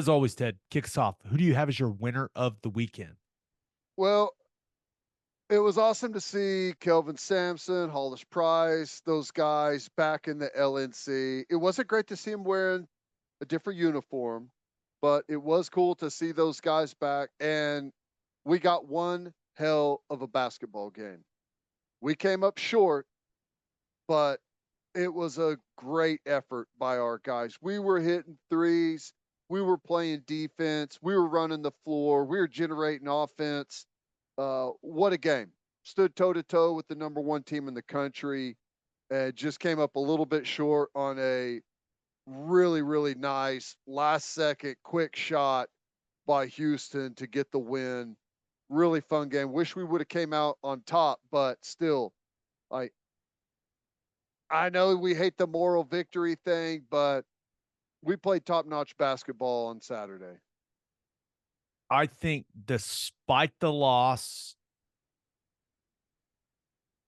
As always, Ted, kick us off. Who do you have as your winner of the weekend? Well, it was awesome to see Kelvin Sampson, Hollis Price, those guys back in the LNC. It wasn't great to see them wearing a different uniform, but it was cool to see those guys back. And we got one hell of a basketball game. We came up short, but it was a great effort by our guys. We were hitting threes. We were playing defense. We were running the floor. We were generating offense. What a game. Stood toe to toe with the number one team in the country. Just came up a little bit short on a really, really nice last second quick shot by Houston to get the win. Really fun game. Wish we would have came out on top, but still, like I know we hate the moral victory thing, but we played top notch basketball on Saturday. I think despite the loss,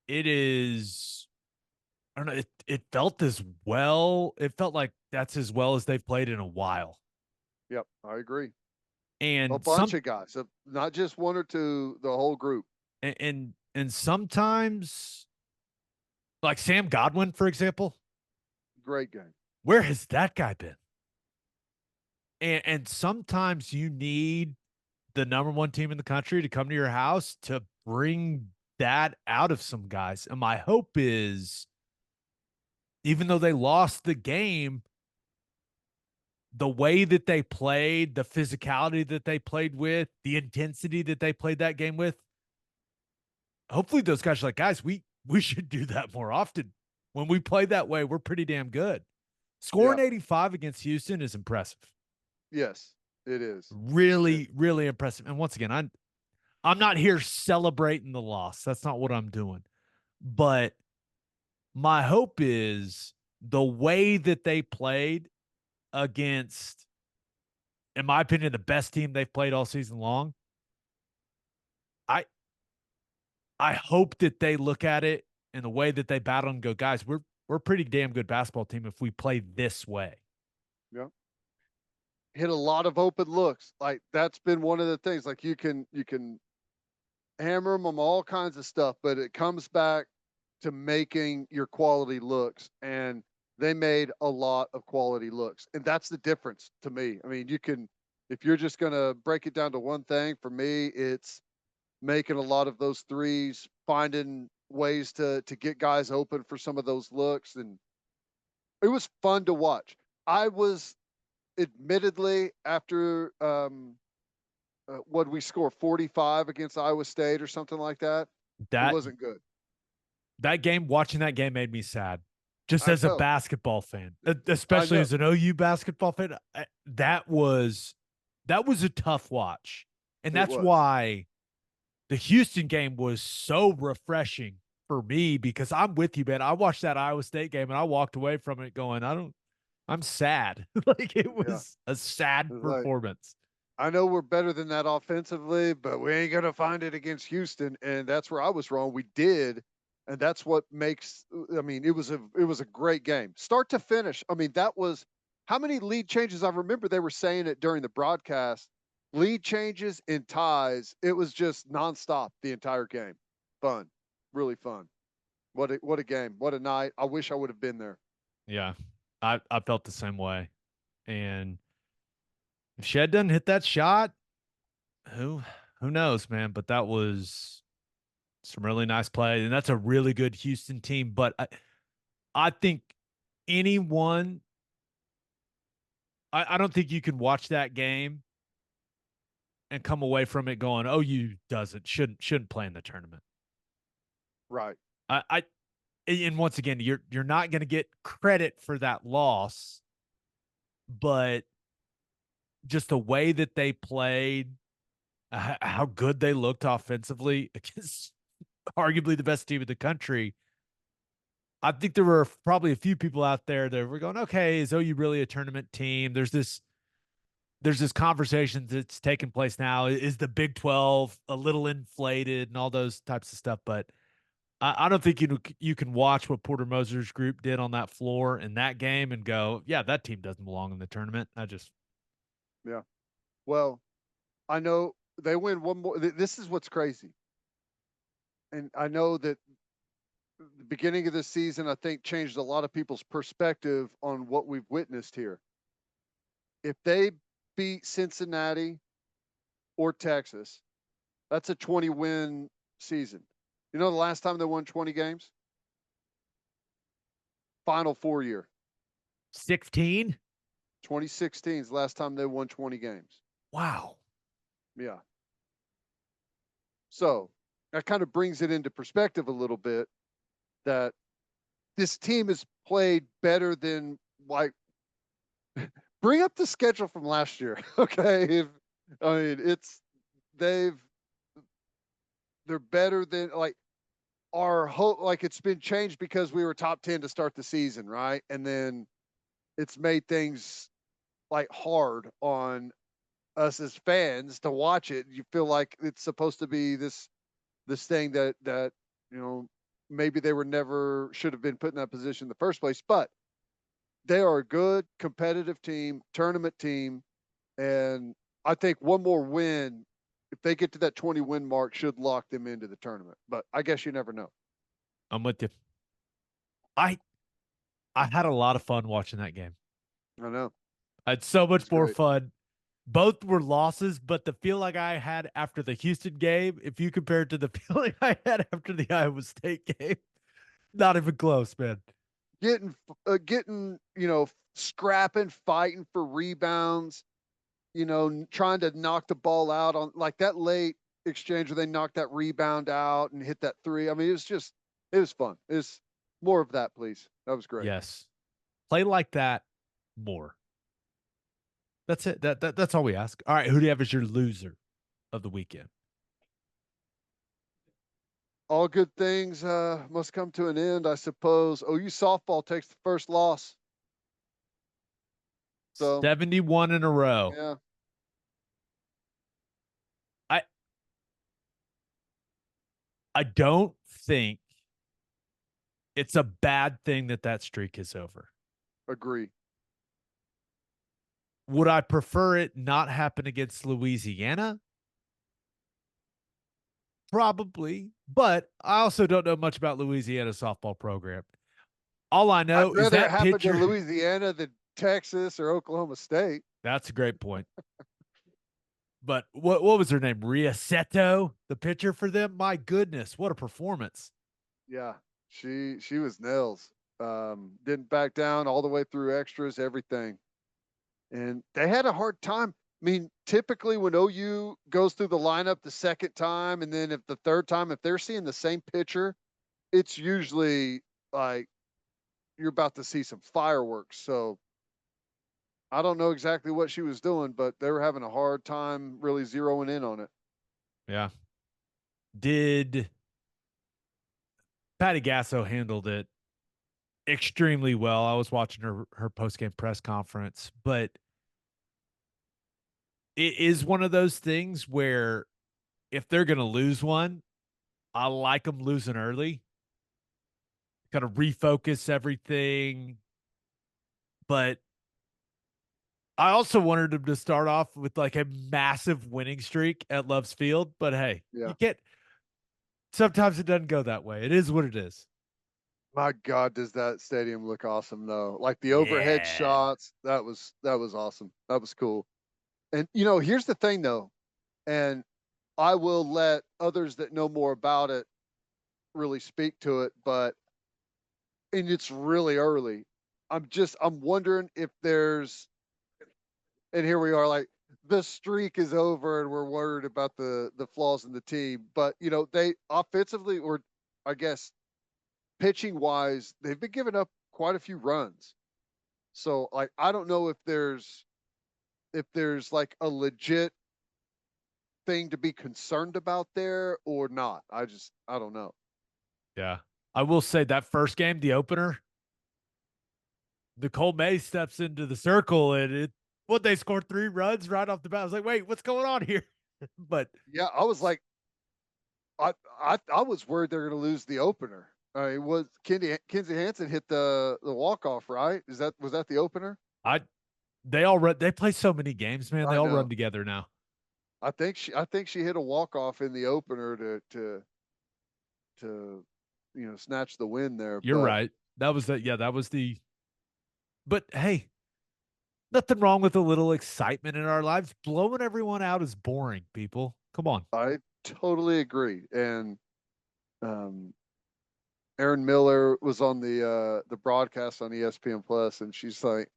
it is I don't know, it felt as well. It felt like that's as well as they've played in a while. Yep, I agree. A And bunch of guys, not just one or two, the whole group. and sometimes like Sam Godwin, for example, Great game. where has that guy been? And sometimes you need the number one team in the country to come to your house to bring that out of some guys. And my hope is, even though they lost the game, the way that they played, the physicality that they played with, the intensity that they played that game with, hopefully those guys are like, guys, we should do that more often. When we play that way, we're pretty damn good. Scoring Yeah. 85 against Houston is impressive. Yes, it is. Really, really impressive. And once again, I'm not here celebrating the loss. That's not what I'm doing. But my hope is the way that they played against, in my opinion, the best team they've played all season long. I I hope that they look at it in the way that they battle and go, guys, we're a pretty damn good basketball team if we play this way. Yeah. Hit a lot of open looks. Like that's been one of the things. Like you can hammer them on all kinds of stuff, but it comes back to making your quality looks. And they made a lot of quality looks. And that's the difference to me. I mean, you can, if you're just going to break it down to one thing, for me, it's making a lot of those threes, finding ways to get guys open for some of those looks. And it was fun to watch. I was admittedly after what we score 45 against Iowa State or something like that. It That wasn't good. that game, watching that game made me sad. Just I as a know. basketball fan, I especially know. as an OU basketball fan, that was a tough watch. And It that's was. why the Houston game was so refreshing for me, because I'm with you, man. I watched that Iowa State game and I walked away from it going, I'm sad. Like it Yeah. was a sad It's like performance. I know we're better than that offensively, but we ain't gonna find it against Houston, and that's where I was wrong. We did, and that's what makes. I mean, it was a great game, start to finish. I mean, that was how many lead changes I remember they were saying it during the broadcast. Lead changes and ties. It was just nonstop the entire game. Fun, really fun. What a game. What a night. I wish I would have been there. Yeah. I felt the same way. And if Shed doesn't hit that shot, who who knows, man? But that was some really nice play. And that's a really good Houston team. But I think anyone I don't think you can watch that game and come away from it going, "Oh, you doesn't shouldn't play in the tournament." Right. I and once again, you're not going to get credit for that loss, but just the way that they played, how good they looked offensively against arguably the best team in the country. I think there were probably a few people out there that were going, "Okay, is OU really a tournament team?" There's this conversation that's taking place now. Is the Big 12 a little inflated and all those types of stuff? But I don't think you can watch what Porter Moser's group did on that floor in that game and go, yeah, that team doesn't belong in the tournament. Yeah. Well, I know they win one more. This is what's crazy. And I know that the beginning of this season, I think, changed a lot of people's perspective on what we've witnessed here. If they beat Cincinnati or Texas, that's a 20 win season. You know the last time they won 20 games? Final 4 year. 16? 2016 is the last time they won 20 games. Wow. Yeah. So that kind of brings it into perspective a little bit that this team has played better than like bring up the schedule from last year. Okay. I mean, they've, they're better than like our hope. Like it's been changed because we were top 10 to start the season. Right. And then it's made things like hard on us as fans to watch it. You feel like it's supposed to be this thing that you know maybe they were never should have been put in that position in the first place, but they are a good competitive team, tournament team, and I think one more win, if they get to that 20 win mark, should lock them into the tournament. But I guess you never know. I'm with you. I I had a lot of fun watching that game. I know. I had so much It's more great. fun. Both were losses, but the feel like I had after the Houston game, if you compare it to the feeling I had after the Iowa State game, not even close, man. Getting scrapping, fighting for rebounds, trying to knock the ball out on like that late exchange where they knocked that rebound out and hit that three. I mean, it was fun. It's more of that, please. That was great. Yes. Play like that more. That's it. That's all we ask. All right, who do you have as your loser of the weekend? All good things must come to an end, I suppose. OU softball takes the first loss. So 71 in a row. yeah, I I don't think it's a bad thing that that streak is over. agree. Would I prefer it not happen against Louisiana? Probably, but I also don't know much about Louisiana softball program. All I I'd know is rather it that happen to pitcher. Louisiana than Texas or Oklahoma State. That's a great point. But what was her name? Ria Seto, the pitcher for them. My goodness, what a performance! Yeah, she was nails. Didn't back down all the way through extras, everything. And they had a hard time. I mean, typically when OU goes through the lineup the second time, and then if the third time, if they're seeing the same pitcher, it's usually like you're about to see some fireworks. So I don't know exactly what she was doing, but they were having a hard time really zeroing in on it. Yeah. Did Patty Gasso handled it extremely well. I was watching her post game press conference, but it is one of those things where if they're going to lose one, I like them losing early, kind of refocus everything. But I also wanted them to start off with like a massive winning streak at Love's Field. But hey, Yeah. you can't. Sometimes it doesn't go that way. It is what it is. My God, does that stadium look awesome though? Like the overhead Yeah. shots, that was awesome. That was cool. And here's the thing though, and I will let others that know more about it really speak to it, but and it's really early. I'm wondering if there's and here we are like the streak is over and we're worried about the flaws in the team. But they offensively or I guess pitching wise, they've been giving up quite a few runs. So like I don't know if there's like a legit thing to be concerned about there or not. I don't know. Yeah. I will say that first game, the opener, Nicole May steps into the circle and they scored 3 runs right off the bat. I was like, wait, what's going on here? But Yeah, I was like, I was worried they're going to lose the opener. Was Kinsey Hansen hit the walk off right? Was that the opener? I They play so many games, man. They I all know. run together now. I think she hit a walk off in the opener to snatch the win there. You're But right. That was the but hey, nothing wrong with a little excitement in our lives. Blowing everyone out is boring, people. Come on. I totally agree. And um, Aaron Miller was on the broadcast on ESPN Plus, and she's like,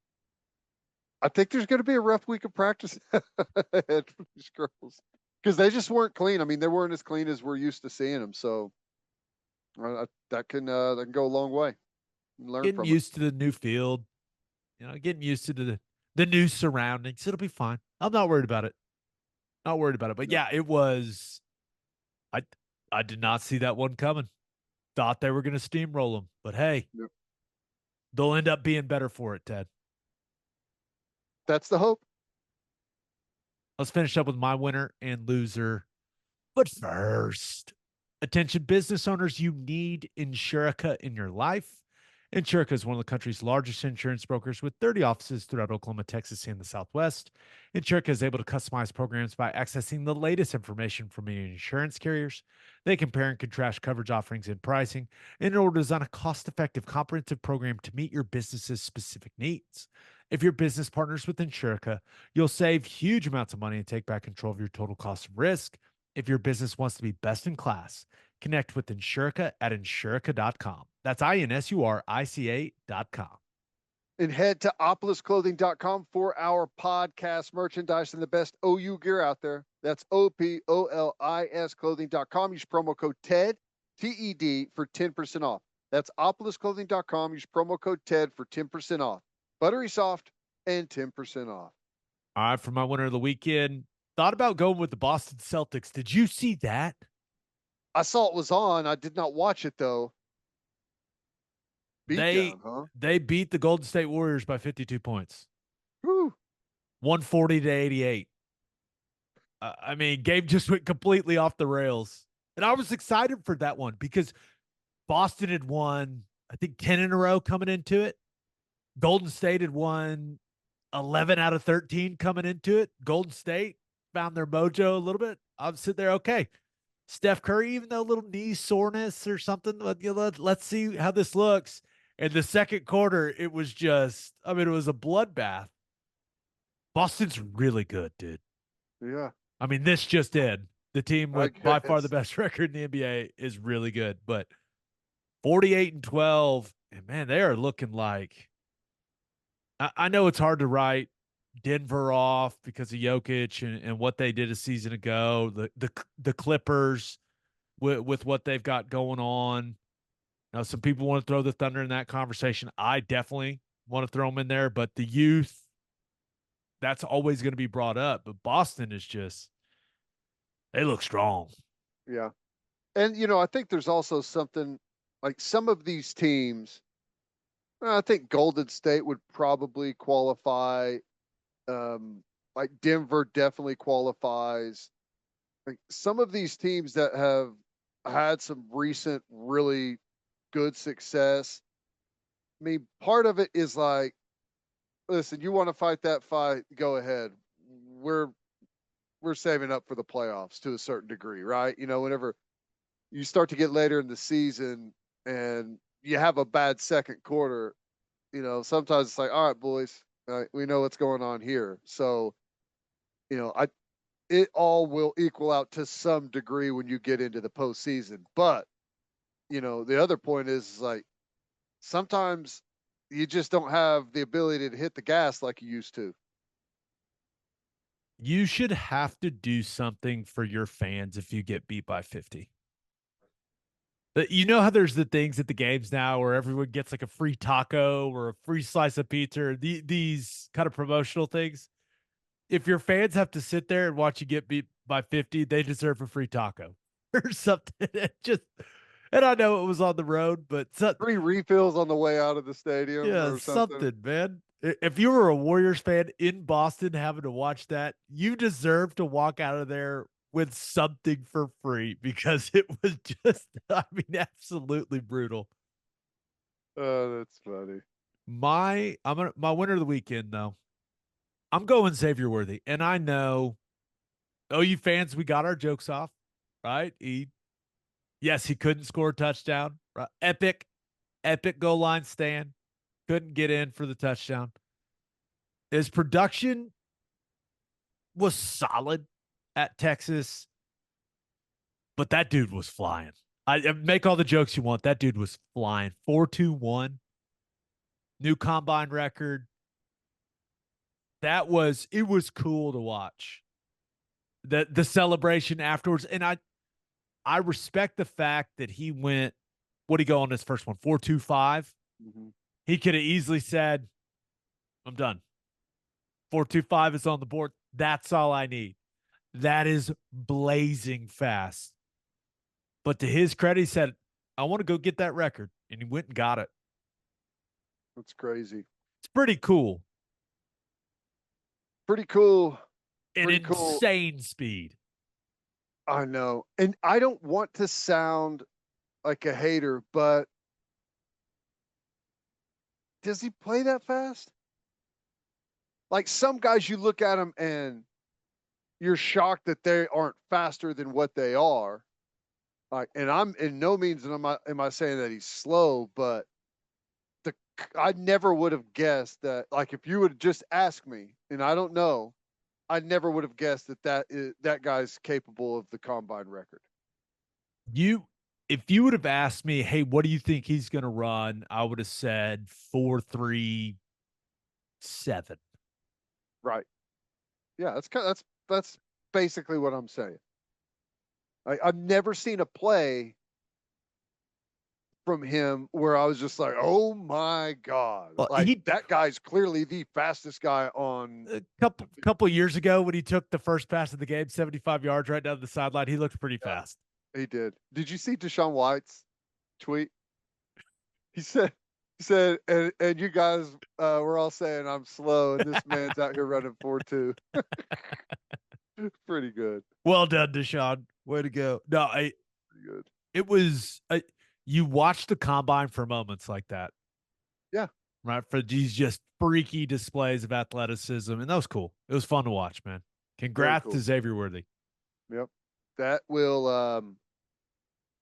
"I think there's going to be a rough week of practice ahead for these girls because they just weren't clean. I mean, they weren't as clean as we're used to seeing them. So that can go a long way. Learn Getting from it. used to the new field, getting used to the new surroundings. It'll be fine. I'm not worried about it. Not worried about it. But Yep. yeah, it was I I did not see that one coming. Thought they were going to steamroll them, but hey, Yep. they'll end up being better for it, Ted. That's the hope. Let's finish up with my winner and loser. But first, attention business owners, you need Insurica in your life. Insurica is one of the country's largest insurance brokers with 30 offices throughout Oklahoma, Texas, and the Southwest. Insurica is able to customize programs by accessing the latest information from insurance carriers. They compare and contrast coverage offerings and pricing in order to design a cost-effective, comprehensive program to meet your business's specific needs. If your business partners with Insurica, you'll save huge amounts of money and take back control of your total cost of risk. If your business wants to be best in class, connect with Insurica at insurica.com. That's INSURICA.com. And head to opolisclothing.com for our podcast merchandise and the best OU gear out there. That's OPOLIS clothing.com. Use promo code TED, TED, for 10% off. That's opolisclothing.com. Use promo code TED for 10% off. Buttery soft and 10% off. All right, for my winner of the weekend, thought about going with the Boston Celtics. Did you see that? I saw it was on. I did not watch it though. Beat They down, huh? they beat the Golden State Warriors by 52 points. Whew. 140 to 88. I mean, Gabe just went completely off the rails. And I was excited for that one because Boston had won, I think, 10 in a row coming into it. Golden State had won 11 out of 13 coming into it. Golden State found their mojo a little bit. I'm sitting there, okay. Steph Curry, even though a little knee soreness or something, let's see how this looks. In the second quarter, it was it was a bloodbath. Boston's really good, dude. Yeah, I mean, this just in. The team I with by far the guess. best record in the NBA is really good, but 48 and 12, and man, they are looking like I know it's hard to write Denver off because of Jokic and what they did a season ago. The Clippers with what they've got going on. Now, some people want to throw the Thunder in that conversation. I definitely want to throw them in there, but the youth, that's always going to be brought up. But Boston is just they look strong. Yeah. And I think there's also something like some of these teams. I think Golden State would probably qualify. Like Denver definitely qualifies. Like some of these teams that have had some recent really good success. I mean, part of it is like, listen, you want to fight that fight, go ahead. We're we're saving up for the playoffs to a certain degree, right? Whenever you start to get later in the season and you have a bad second quarter, sometimes it's like, all right, boys, we know what's going on here. So, I it all will equal out to some degree when you get into the postseason. But the other point is like sometimes you just don't have the ability to hit the gas like you used to. You should have to do something for your fans if you get beat by 50. You know how there's the things at the games now where everyone gets like a free taco or a free slice of pizza, or these kind of promotional things. If your fans have to sit there and watch you get beat by 50, they deserve a free taco or something. And I know it was on the road, but Free refills on the way out of the stadium yeah, or something. something, man. If you were a Warriors fan in Boston having to watch that, you deserve to walk out of there with something for free because it was just, I mean, absolutely brutal. Oh, that's funny. My winner of the weekend though. I'm going Xavier Worthy, and I know OU fans, we got our jokes off, right? Yes, he couldn't score a touchdown. Right? Epic goal line stand. Couldn't get in for the touchdown. His production was solid at Texas, but that dude was flying. I make all the jokes you want. That dude was flying. 4.21, new combine record. It was cool to watch. The celebration afterwards. And I respect the fact that he went, what did he go on his first one? 4.25. Mm-hmm. He could have easily said, I'm done. 4.25 is on the board. That's all I need. That is blazing fast. But to his credit, he said, I want to go get that record. And he went and got it. That's crazy. It's pretty cool. Pretty cool. An Pretty cool. insane speed. I know. And I don't want to sound like a hater, but does he play that fast? Like some guys, you look at them and you're shocked that they aren't faster than what they are. Like, and I'm in no means am I saying that he's slow, but I never would have guessed that. Like, if you would just ask me, and I don't know, I never would have guessed that guy's capable of the combine record. If you would have asked me, hey, what do you think he's going to run? I would have said 4.37. Right. Yeah, that's basically what I'm saying. I've never seen a play from him where I was just like, oh my God. Well, like that guy's clearly the fastest guy on. A couple years ago when he took the first pass of the game, 75 yards right down the sideline, he looked pretty fast. He did. Did you see Deshaun White's tweet? He said, and you guys were all saying I'm slow, and this man's out here running 4.2. Pretty good. Well done, Deshaun. Way to go. No, Pretty good. It was you watch the combine for moments like that. Yeah. Right. For these just freaky displays of athleticism. And that was cool. It was fun to watch, man. Congrats cool. to Xavier Worthy. Yep. That will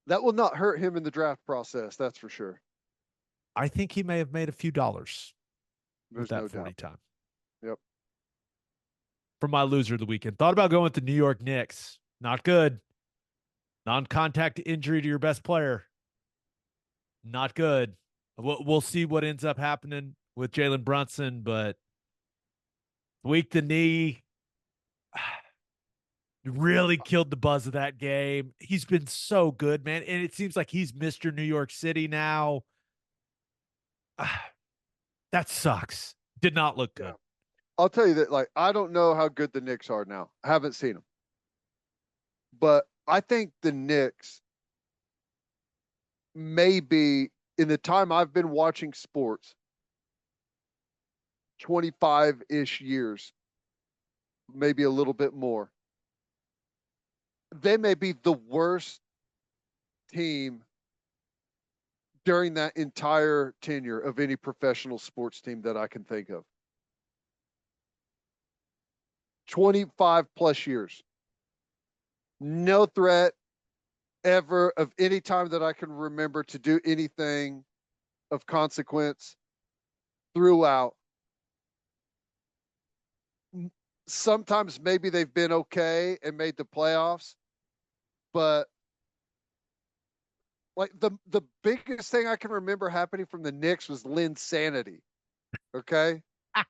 not hurt him in the draft process, that's for sure. I think he may have made a few dollars There's with that no 40 doubt. time. Yep. For my loser of the weekend. Thought about going with the New York Knicks. Not good. Non-contact injury to your best player. Not good. We'll see what ends up happening with Jalen Brunson, but weak the knee. Really killed the buzz of that game. He's been so good, man. And it seems like he's Mr. New York City now. That sucks. Did not look good. Yeah. I'll tell you that, like, I don't know how good the Knicks are now. I haven't seen them. But I think the Knicks may be, in the time I've been watching sports, 25-ish years, maybe a little bit more, they may be the worst team during that entire tenure of any professional sports team that I can think of. 25 plus years. No threat ever of any time that I can remember to do anything of consequence throughout. Sometimes maybe they've been okay and made the playoffs, but like the biggest thing I can remember happening from the Knicks was Linsanity. Okay. I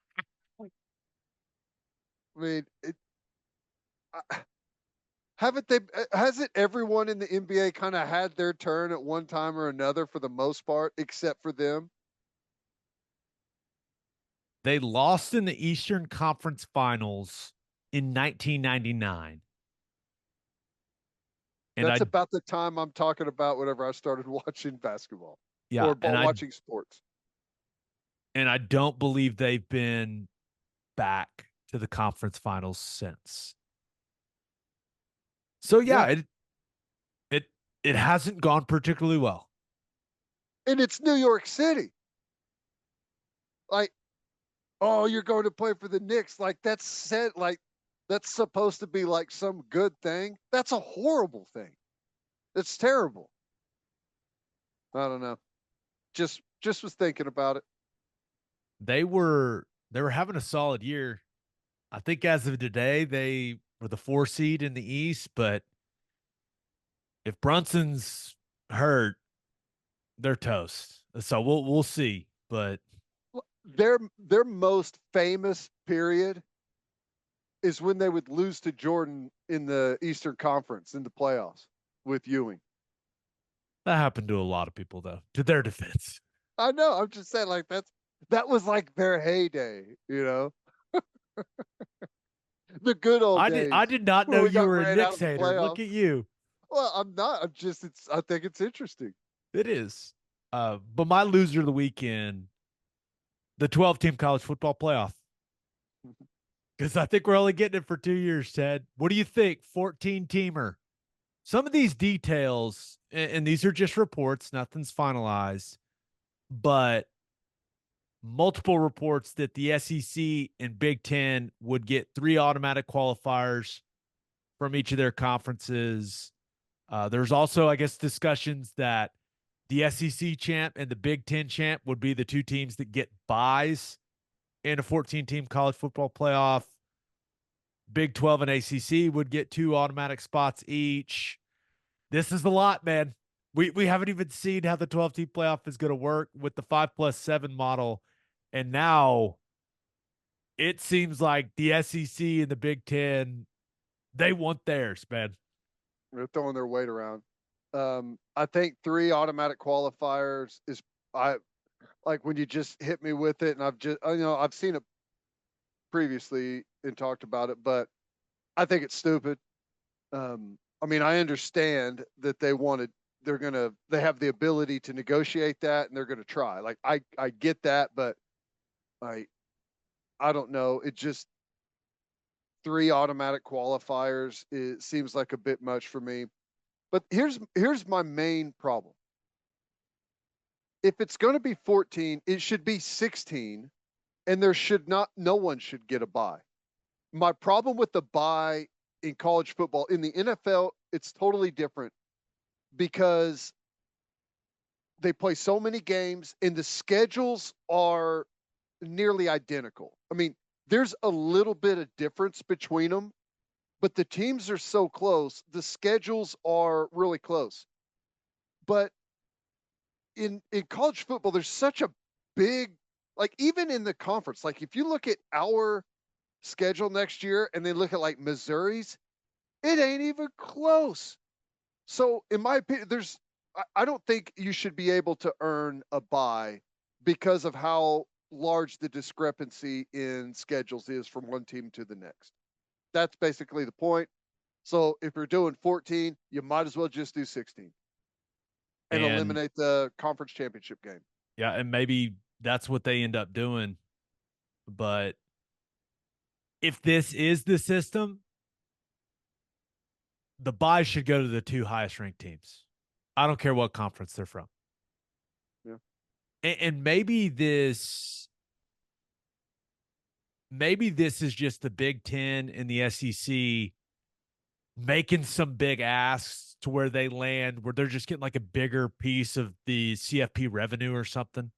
mean, hasn't everyone in the NBA kind of had their turn at one time or another for the most part, except for them? They lost in the Eastern Conference Finals in 1999. And that's about the time I'm talking about whenever I started watching basketball. Yeah, or watching sports. And I don't believe they've been back to the conference finals since. So yeah. It hasn't gone particularly well. And it's New York City. Like, Oh, you're going to play for the Knicks. Like that's said, like that's supposed to be like some good thing. That's a horrible thing. It's terrible. I don't know. Just was thinking about it. They were having a solid year. I think as of today, they were the 4 seed in the East, but if Brunson's hurt, they're toast. So we'll see. But Their most famous period is when they would lose to Jordan in the Eastern Conference in the playoffs with Ewing. that happened to a lot of people, though, to their defense. I know. I'm just saying, like that was like their heyday, you know, the good old I days did not where know we you got were a ran out Knicks of the hater. playoffs. Look at you. Well, I'm not. I'm just. It's. I think it's interesting. It is. But my loser of the weekend, the 12-team college football playoff. Because I think we're only getting it for 2 years, Ted. What do you think? 14-teamer. Some of these details, and these are just reports, nothing's finalized, but multiple reports that the SEC and Big Ten would get 3 automatic qualifiers from each of their conferences. There's also, I guess, discussions that the SEC champ and the Big Ten champ would be the 2 teams that get buys in a 14-team college football playoff. Big 12 and ACC would get 2 automatic spots each. This is a lot, man. We haven't even seen how the 12-team playoff is going to work with the 5+7 model. And now it seems like the SEC and the Big Ten, they want theirs, man. They're throwing their weight around. I think 3 automatic qualifiers is. I like when you just hit me with it, and I've seen it previously and talked about it, but I think it's stupid. I mean, I understand that they have the ability to negotiate that and they're going to try. Like I get that, but I, I don't know. It just 3 automatic qualifiers. It seems like a bit much for me. But here's my main problem. If it's going to be 14, it should be 16, and no one should get a bye. My problem with the bye in college football, in the NFL, it's totally different because they play so many games and the schedules are nearly identical. I mean, there's a little bit of difference between them, but the teams are so close. The schedules are really close. But in college football, there's such a big, like even in the conference, like if you look at our schedule next year and then look at like Missouri's, it ain't even close. So in my opinion, I don't think you should be able to earn a bye because of how large the discrepancy in schedules is from one team to the next. That's basically the point. So if you're doing 14, you might as well just do 16 and And eliminate the conference championship game. yeah, and maybe that's what they end up doing. But if this is the system, the buys should go to the 2 highest ranked teams. I don't care what conference they're from. Yeah. And maybe this is just the Big Ten and the SEC making some big asks to where they land, where they're just getting like a bigger piece of the CFP revenue or something.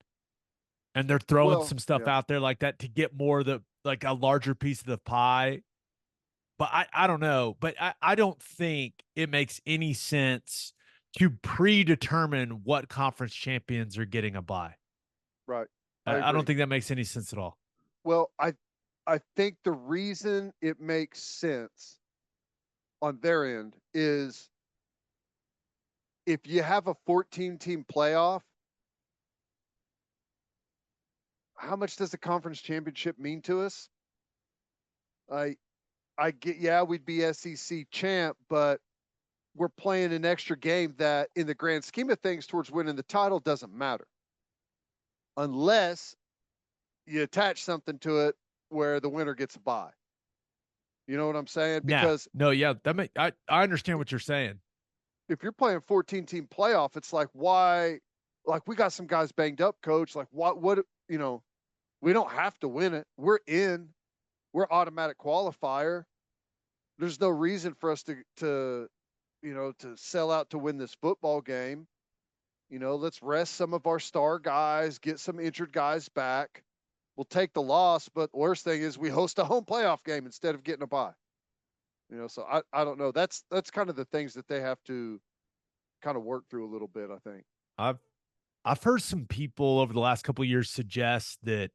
And they're throwing Well, some stuff yeah. out there like that to get more of the, like a larger piece of the pie. But I don't know. But I don't think it makes any sense to predetermine what conference champions are getting a bye. Right. I I don't agree. think that makes any sense at all. Well, I think the reason it makes sense on their end is if you have a 14 team playoff, how much does the conference championship mean to us? I I get, yeah, we'd be SEC champ, but we're playing an extra game that in the grand scheme of things towards winning the title doesn't matter unless you attach something to it where the winner gets a bye. You know what I'm saying? Yeah. Because No, yeah. I understand what you're saying. if you're playing 14 team playoff, it's like, why? Like, we got some guys banged up, coach. Like, what, you know, We don't have to win it. We're in. We're automatic qualifier. There's no reason for us to to sell out to win this football game. Let's rest some of our star guys, get some injured guys back. We'll take the loss, but the worst thing is we host a home playoff game instead of getting a bye. So I don't know. That's kind of the things that they have to kind of work through a little bit, I think. I've heard some people over the last couple of years suggest that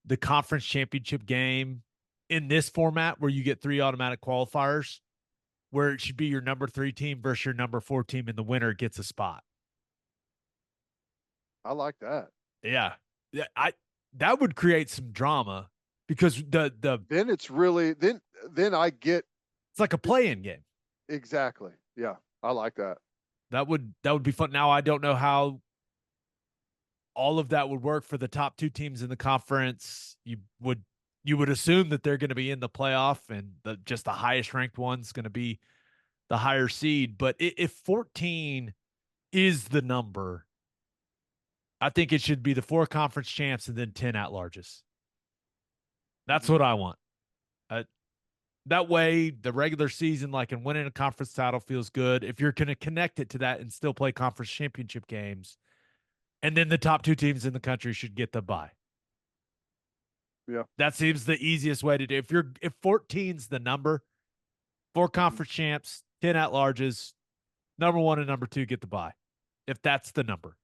the conference championship game in this format where you get 3 automatic qualifiers, where it should be your number 3 team versus your number 4 team, and the winner gets a spot. I like that. Yeah. That would create some drama because then it's really then I get it's like a play-in game. Exactly. Yeah. I like that. That would be fun. Now I don't know how all of that would work for the top 2 teams in the conference. You would assume that they're going to be in the playoff, and just the highest ranked one's going to be the higher seed. But if 14 is the number, I think it should be the 4 conference champs and then 10 at-larges. That's what I want. That way, the regular season, like, and winning a conference title feels good. If you're going to connect it to that and still play conference championship games, and then the top 2 teams in the country should get the bye. Yeah. That seems the easiest way to do. If 14's the number, 4 conference champs, 10 at-larges, number 1 and number 2 get the bye. If that's the number.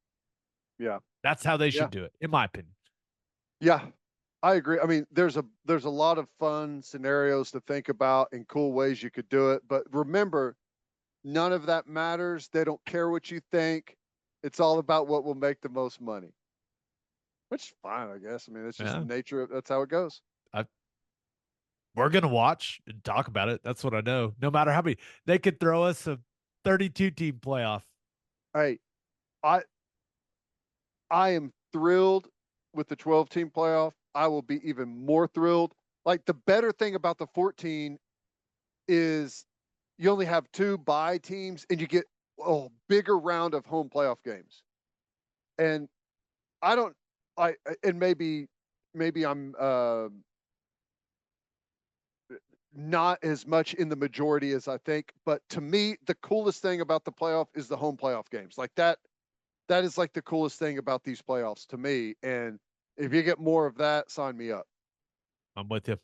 Yeah. That's how they should do it, in my opinion. Yeah. I agree. I mean, there's a lot of fun scenarios to think about and cool ways you could do it. But remember, none of that matters. They don't care what you think. It's all about what will make the most money. Which is fine, I guess. I mean, it's just the nature of that's how it goes. We're gonna watch and talk about it. That's what I know. No matter how many they could throw us a 32-team playoff. Hey, I am thrilled with the 12-team playoff. I will be even more thrilled. Like, the better thing about the 14 is you only have 2 bye teams and you get a bigger round of home playoff games. And maybe I'm not as much in the majority as I think, but to me, the coolest thing about the playoff is the home playoff games. Like, that is like the coolest thing about these playoffs to me. And if you get more of that, sign me up. I'm with you.